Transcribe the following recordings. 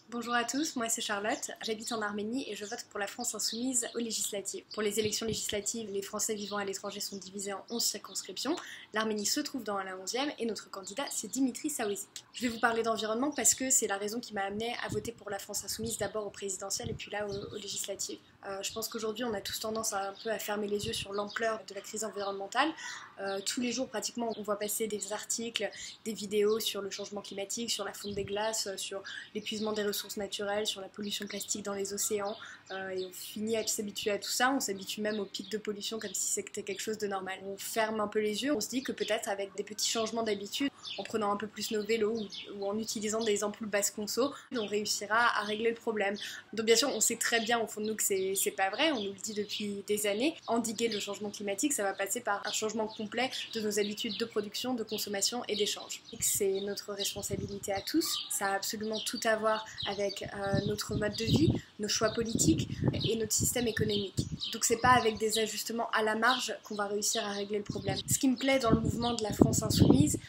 Bonjour à tous, moi c'est Charlotte, j'habite en Arménie et je vote pour la France insoumise aux législatives. Pour les élections législatives, les Français vivant à l'étranger sont divisés en 11 circonscriptions. L'Arménie se trouve dans la 11e et notre candidat c'est Dimitri Saouezik. Je vais vous parler d'environnement parce que c'est la raison qui m'a amenée à voter pour la France insoumise d'abord aux présidentielles et puis là aux législatives. Je pense qu'aujourd'hui on a tous tendance un peu à fermer les yeux sur l'ampleur de la crise environnementale. Tous les jours pratiquement on voit passer des articles, des vidéos sur le changement climatique, sur la fonte des glaces, sur l'épuisement des ressources naturelles, sur la pollution plastique dans les océans, et on finit à s'habituer à tout ça, on s'habitue même aux pics de pollution comme si c'était quelque chose de normal. On ferme un peu les yeux, on se dit que peut-être avec des petits changements d'habitude, en prenant un peu plus nos vélos ou en utilisant des ampoules basse conso, on réussira à régler le problème. Donc bien sûr on sait très bien au fond de nous que c'est pas vrai, on nous le dit depuis des années. Endiguer le changement climatique, ça va passer par un changement complet de nos habitudes de production, de consommation et d'échange. C'est notre responsabilité à tous, ça a absolument tout à voir avec notre mode de vie, nos choix politiques et notre système économique. Donc c'est pas avec des ajustements à la marge qu'on va réussir à régler le problème. Ce qui me plaît dans le mouvement de la France insoumise,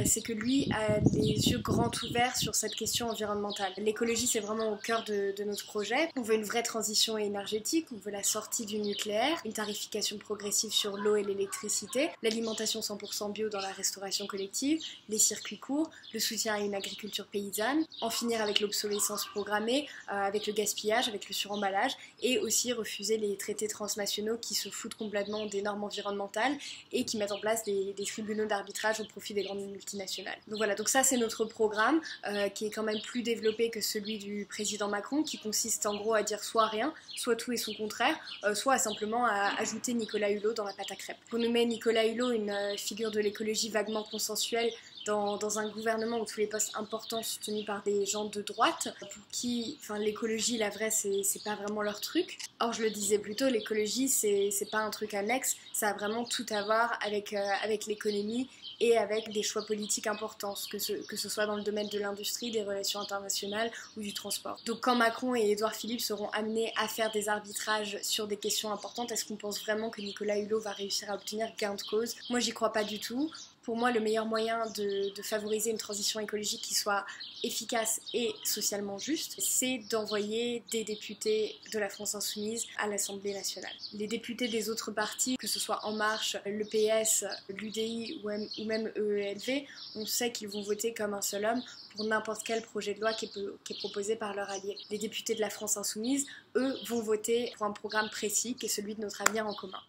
c'est que lui a les yeux grands ouverts sur cette question environnementale. L'écologie c'est vraiment au cœur de notre projet. On veut une vraie transition énergétique, on veut la sortie du nucléaire, une tarification progressive sur l'eau et l'électricité, l'alimentation 100% bio dans la restauration collective, les circuits courts, le soutien à une agriculture paysanne, en finir avec l'obsolescence programmée, avec le gaspillage, avec le suremballage et aussi refuser les traités transnationaux qui se foutent complètement des normes environnementales et qui mettent en place des tribunaux d'arbitrage au profit des grandes multinationales. Donc voilà, donc ça c'est notre programme qui est quand même plus développé que celui du président Macron, qui consiste en gros à dire soit rien, soit tout et son contraire, soit simplement à ajouter Nicolas Hulot dans la pâte à crêpes. On nous met Nicolas Hulot, une figure de l'écologie vaguement consensuelle, dans un gouvernement où tous les postes importants sont tenus par des gens de droite, pour qui l'écologie, la vraie, c'est pas vraiment leur truc. Or, je le disais plus tôt, l'écologie, c'est pas un truc annexe, ça a vraiment tout à voir avec l'économie et avec des choix politiques importants, que ce soit dans le domaine de l'industrie, des relations internationales ou du transport. Donc quand Macron et Édouard Philippe seront amenés à faire des arbitrages sur des questions importantes, est-ce qu'on pense vraiment que Nicolas Hulot va réussir à obtenir gain de cause? Moi, j'y crois pas du tout. Pour moi, le meilleur moyen de favoriser une transition écologique qui soit efficace et socialement juste, c'est d'envoyer des députés de la France insoumise à l'Assemblée nationale. Les députés des autres partis, que ce soit En Marche, le PS, l'UDI ou même EELV, on sait qu'ils vont voter comme un seul homme pour n'importe quel projet de loi qui est proposé par leur allié. Les députés de la France insoumise, eux, vont voter pour un programme précis qui est celui de notre avenir en commun.